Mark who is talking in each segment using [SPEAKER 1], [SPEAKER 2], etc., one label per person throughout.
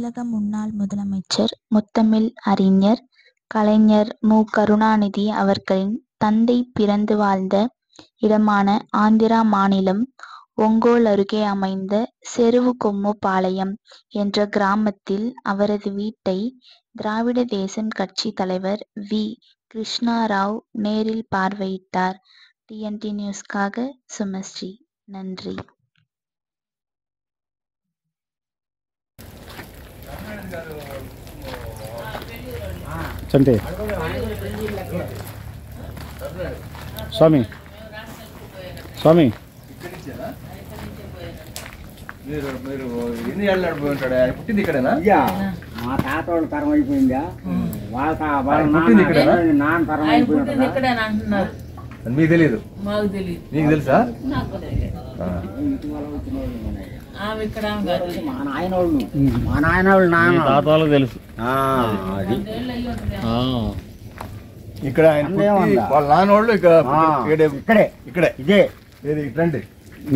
[SPEAKER 1] தமிழக முன்னாள் முதலமைச்சர், முத்தமிழ் அறிஞர் கலைஞர் மு. கருணாநிதி அவர்களின் தந்தை பிறந்து வாழ்ந்த இடமான ஆந்திரா மாநிலம் ஒங்கோல் அருகே அமைந்த செருவுகொம்முபாளையம் என்ற கிராமத்தில் அவரது வீட்டை திராவிட தேசம் கட்சி தலைவர் வி. கிருஷ்ணாராவ் நேரில் பார்வையிட்டார். TNT நியூஸ்க்காக சுமஸ்ரீ. நன்றி.
[SPEAKER 2] చంటి స్వామి స్వామి
[SPEAKER 3] మీరు ఎన్ని ఏళ్ళు నడిపోయి ఉంటాడు? ఆయన పుట్టింది ఇక్కడేనా?
[SPEAKER 4] మా తాత వాళ్ళ తరం అయిపోయిందా, వాళ్ళ
[SPEAKER 3] పుట్టింది ఇక్కడేనా?
[SPEAKER 4] నాన్న తరం అయిపోయింది.
[SPEAKER 3] మీకు తెలియదు?
[SPEAKER 5] మాకు తెలియదు.
[SPEAKER 3] మీకు తెలుసా?
[SPEAKER 4] మా నాయన వాళ్ళు నాన్న
[SPEAKER 2] తాత వాళ్ళకి తెలుసు.
[SPEAKER 4] అది
[SPEAKER 3] ఇక్కడ ఆయన పుట్టి వాళ్ళ నాన్న వాళ్ళు ఇక్కడే
[SPEAKER 4] ఇదే
[SPEAKER 3] రండి.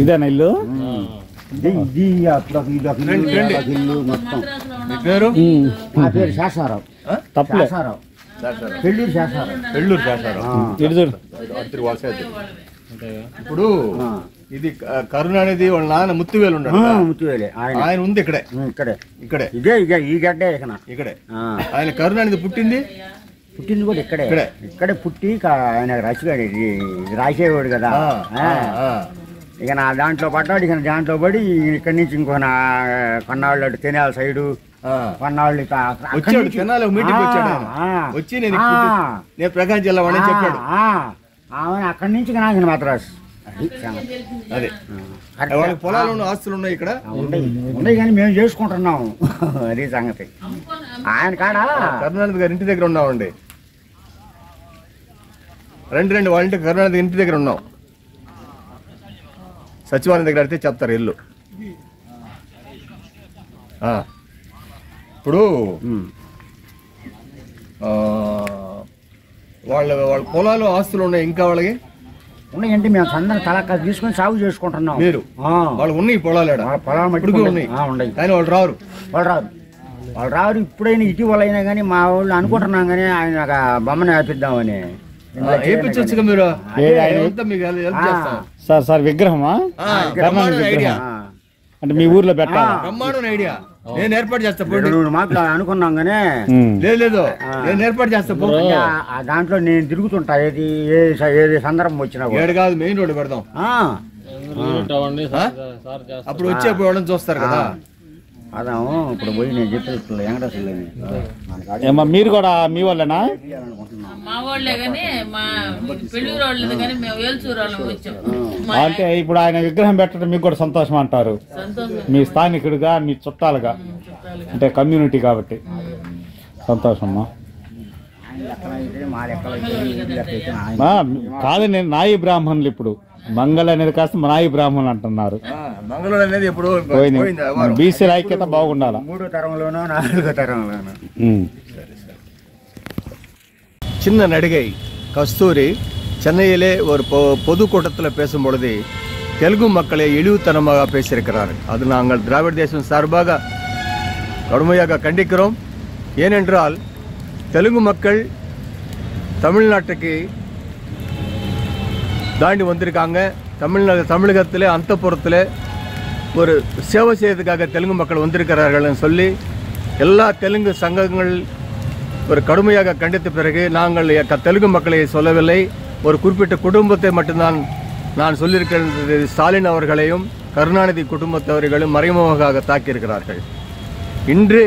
[SPEAKER 2] ఇదేనా ఇల్లు?
[SPEAKER 4] ఇది ఇల్లు మొత్తం.
[SPEAKER 3] మీ పేరు?
[SPEAKER 4] నా పేరు శేషారావు.
[SPEAKER 2] తప్పలే.
[SPEAKER 4] శేషారావు, పెళ్ళూరు శేషారావు.
[SPEAKER 3] పెళ్ళూరు చేశారు. ఇప్పుడు ఇది కరుణానిధి వాళ్ళ నాన్న ముత్తువేలు ఉన్నాడు.
[SPEAKER 4] ముత్తువేలే
[SPEAKER 3] ఆయన ఉంది ఇక్కడే. ఇక్కడే
[SPEAKER 4] ఇదే ఈ గడ్డ
[SPEAKER 3] ఇక్కడే. ఆయన కరుణానిధి పుట్టింది
[SPEAKER 4] కూడా ఇక్కడే పుట్టి ఆయన రాసేవాడు కదా. ఇక నా దాంట్లో పడ్డాడు. ఇక దాంట్లో పడి ఇక్కడి నుంచి ఇంకో కొన్నాళ్ళు తెనాల సైడు కొన్నాళ్ళు
[SPEAKER 3] వచ్చాడు. తెనాలి మీటింగ్ వచ్చాడు. వచ్చి నేను ప్రకాశం జిల్లా వాడని చెప్పాడు.
[SPEAKER 4] అక్కడి నుంచి నాకు మద్రాసు.
[SPEAKER 3] అదే వాళ్ళకి పొలాలు ఆస్తులు ఉన్నాయి ఇక్కడ
[SPEAKER 4] ఉన్నాయి కానీ మేము చేసుకుంటున్నాము. అది సంగతి. ఆయన కాడ
[SPEAKER 3] కరుణానిధి గారి ఇంటి దగ్గర ఉన్నామండి. రండి వాళ్ళ ఇంటి కరుణానిధి ఇంటి దగ్గర ఉన్నాం. సచివాలయం దగ్గర అడిగితే చెప్తారు ఇల్లు. ఇప్పుడు వాళ్ళ పొలాలు ఆస్తులు ఉన్నాయి ఇంకా వాళ్ళకి
[SPEAKER 4] ఉన్నాయంటే మేము అందరం తలకా తీసుకొని సాగు చేసుకుంటున్నాం.
[SPEAKER 3] మీరు వాళ్ళు ఉన్నాయి పొలాలు ఉన్నాయి కానీ వాళ్ళు రారు. ఇప్పుడైనా ఇటీవల అయినా కానీ మా వాళ్ళు అనుకుంటున్నాం కానీ ఆయన బొమ్మను వేపిద్దామని. వేపించొచ్చుగా మీరు.
[SPEAKER 2] సార్ విగ్రహమా? అంటే మీ ఊర్లో పెట్టాలి.
[SPEAKER 3] బ్రహ్మాండం ఐడియా. నేను ఏర్పాటు చేస్తా.
[SPEAKER 4] మాకు అనుకున్నాం కానీ
[SPEAKER 3] లేదు నేను ఏర్పాటు చేస్తా.
[SPEAKER 4] దాంట్లో నేను తిరుగుతుంటా. ఏది సందర్భం వచ్చినా
[SPEAKER 3] ఏడు కాదు, మెయిన్ రోడ్డు పెడదాం. అప్పుడు వచ్చేపోవడం చూస్తారు కదా.
[SPEAKER 4] అదాము ఇప్పుడు పోయి నేను చెప్పేది
[SPEAKER 2] ఏమా మీరు కూడా మీ వాళ్ళేనా?
[SPEAKER 5] మా వాళ్ళే కానీ మా పెళ్ళూరు వాళ్ళది కానీ మేము వేల్చూరు వాళ్ళం వచ్చాం.
[SPEAKER 2] అంటే ఇప్పుడు ఆయన విగ్రహం పెట్టడం మీకు కూడా సంతోషం అంటారు. మీ స్థానికుడిగా, మీ చుట్టాలుగా, అంటే కమ్యూనిటీ కాబట్టి సంతోషమ్మా. కాదు, నేను నాయి బ్రాహ్మణులు. ఇప్పుడు మంగళ అనేది కాస్త నాయి బ్రాహ్మణులు అంటున్నారు.
[SPEAKER 3] మంగళ అనేది ఎప్పుడు
[SPEAKER 2] బీసీల ఐక్యత బాగుండాలి.
[SPEAKER 4] 3వ తరంలోనో 4వ తరంలోనో.
[SPEAKER 3] சின்ன நடிகை கஸ்தூரி சென்னையிலே ஒரு பொதுக்கூட்டத்தில் பேசும்பொழுது தெலுங்கு மக்களை இழிவுத்தனமாக பேசியிருக்கிறார். அது நாங்கள் திராவிட தேசம் சார்பாக கடுமையாக கண்டிக்கிறோம். ஏனென்றால் தெலுங்கு மக்கள் தமிழ்நாட்டுக்கு தாண்டி வந்திருக்காங்க. தமிழகத்தில் அந்தப்புறத்தில் ஒரு சேவை செய்யறதுக்காக தெலுங்கு மக்கள் வந்திருக்கிறார்கள்னு சொல்லி எல்லா தெலுங்கு சங்கங்கள் ஒரு கடுமையாக கண்டித்த பிறகு நாங்கள் தெலுங்கு மக்களை சொல்லவில்லை, ஒரு குறிப்பிட்ட குடும்பத்தை மட்டும்தான் நான் சொல்லியிருக்கிறது. ஸ்டாலின் அவர்களையும் கருணாநிதி குடும்பத்தவர்களும் மறைமுகமாக தாக்கியிருக்கிறார்கள். இன்று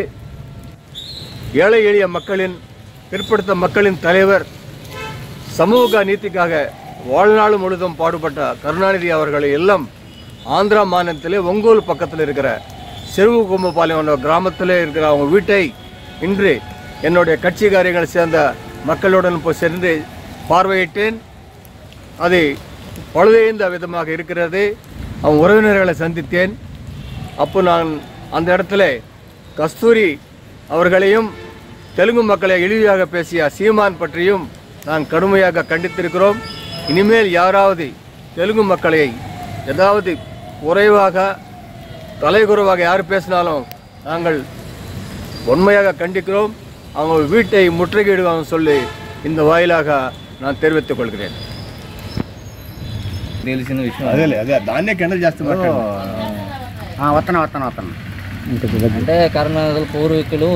[SPEAKER 3] ஏழை எளிய மக்களின், பிற்படுத்த மக்களின் தலைவர், சமூக நீதிக்காக வாழ்நாள் முழுதும் பாடுபட்ட கருணாநிதி அவர்களை எல்லாம் ஆந்திரா மாநிலத்திலே ஒங்கோல் பக்கத்தில் இருக்கிற செருவுகொம்முபாளையம் என்ற கிராமத்தில் இருக்கிற அவங்க வீட்டை இன்று என்னுடைய கட்சிக்காரர்கள் சேர்ந்த மக்களுடன் சென்று பார்வையிட்டேன். அது பழுதேந்த விதமாக இருக்கிறது. அவன் உறவினர்களை சந்தித்தேன். அப்போ நான் அந்த இடத்துல கஸ்தூரி அவர்களையும் தெலுங்கு மக்களை இழிவாக பேசிய சீமான் பற்றியும் நான் கடுமையாக கண்டித்திருக்கிறோம். இனிமேல் யாராவது தெலுங்கு மக்களை ஏதாவது குறைவாக தலைகுறைவாக யார் பேசினாலும் நாங்கள் உண்மையாக கண்டிக்கிறோம். அவங்க வீட்டை முற்றுகையிடுவாங்க சொல்லி இந்த வாயிலாக நான் தெரிவித்துக் கொள்கிறேன்.
[SPEAKER 6] తెలిసిన విషయం
[SPEAKER 3] అదే దాన్నే కెండల్ చేస్తున్నారు.
[SPEAKER 4] వస్తాను
[SPEAKER 6] అంటే కర్ణాటక పూర్వీకులు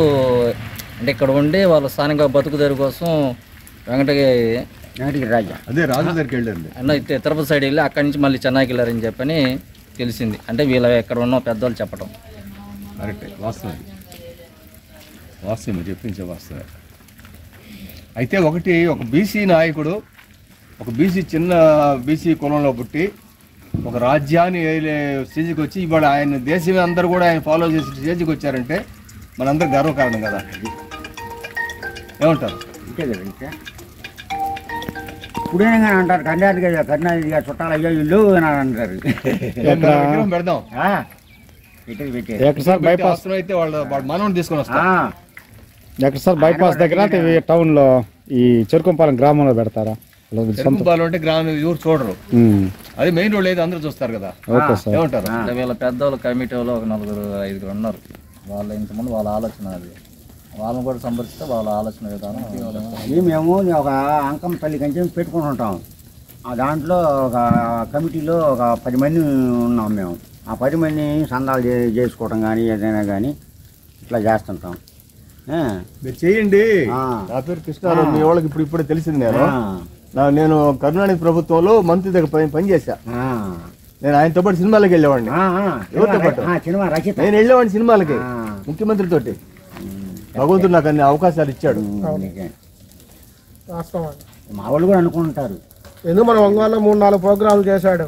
[SPEAKER 6] అంటే ఇక్కడ ఉండి వాళ్ళ స్థానిక బతుకుదేరు కోసం
[SPEAKER 4] వెంకటగిరి రాజా
[SPEAKER 3] అదే రాజు దగ్గరికి వెళ్ళండి
[SPEAKER 6] అన్న తిరుపతి సైడ్ వెళ్ళి అక్కడి నుంచి మళ్ళీ చెన్నైకి వెళ్ళారని చెప్పని తెలిసింది. అంటే వీళ్ళ ఇక్కడ ఉన్న పెద్దవాళ్ళు చెప్పడం
[SPEAKER 3] కరెక్టే, వాస్తవం చెప్పించే వాస్తవం. అయితే ఒక బీసీ నాయకుడు, ఒక చిన్న బీసీ కులంలో పుట్టి ఒక రాజ్యాన్ని స్టేజ్కి వచ్చి ఇవాళ ఆయన దేశమే అందరూ కూడా ఆయన ఫాలో చేసి స్టేజ్కి వచ్చారంటే మనందరూ గర్వకారణం కదా. ఏమంటారు?
[SPEAKER 4] అంతే కదా. ఇంకా ఇప్పుడైనా కానీ అంటారు కర్ణాటక చుట్టాలు అయ్యో ఇల్లు అని అంటారు.
[SPEAKER 3] పెడదాం
[SPEAKER 2] ఎక్కడ సార్ బైపాస్
[SPEAKER 3] అయితే వాళ్ళ మనవని తీసుకొని వస్తాం.
[SPEAKER 2] ఎక్కడ సార్ బైపాస్ దగ్గర టౌన్ లో ఈ చెరుకుంపాలెం గ్రామంలో పెడతారా?
[SPEAKER 3] అంటే గ్రామం ఊరు చూడరు, అది మెయిన్ రోడ్ అయితే అందరూ చూస్తారు కదా. ఏమంటారు?
[SPEAKER 6] అంటే వీళ్ళ పెద్దవాళ్ళు కమిటీ వాళ్ళు ఒక 4-5 ఉన్నారు. వాళ్ళ ఇంతకుముందు వాళ్ళ ఆలోచన అది, వాళ్ళని కూడా సందర్శిస్తే వాళ్ళ ఆలోచన విధానం.
[SPEAKER 4] మేము ఒక అంకం తల్లి కంచె పెట్టుకుంటుంటాం. ఆ దాంట్లో ఒక కమిటీలో ఒక 10 మంది ఉన్నాం మేము. ఆ 10 మంది సందాలు చేసుకోవటం కానీ ఏదైనా కానీ ఇట్లా చేస్తుంటాం.
[SPEAKER 3] మీరు చేయండి. నా పేరు కృష్ణారావు, మీ వాళ్ళకి ఇప్పుడే తెలిసింది. నేను కర్ణాటక ప్రభుత్వంలో మంత్రి దగ్గర పనిచేశా. నేను ఆయనతో పాటు సినిమాలకు వెళ్ళేవాడిని. ఎవరితో పాటు? నేను వెళ్ళేవాడిని సినిమాలకి ముఖ్యమంత్రితోటి. భగవంతుడు నాకు అన్ని అవకాశాలు ఇచ్చాడు.
[SPEAKER 4] మా వాళ్ళు కూడా అనుకుంటారు.
[SPEAKER 7] ఎందుకు మన ఒంగోలులో 3-4 ప్రోగ్రాంలు చేశాడు.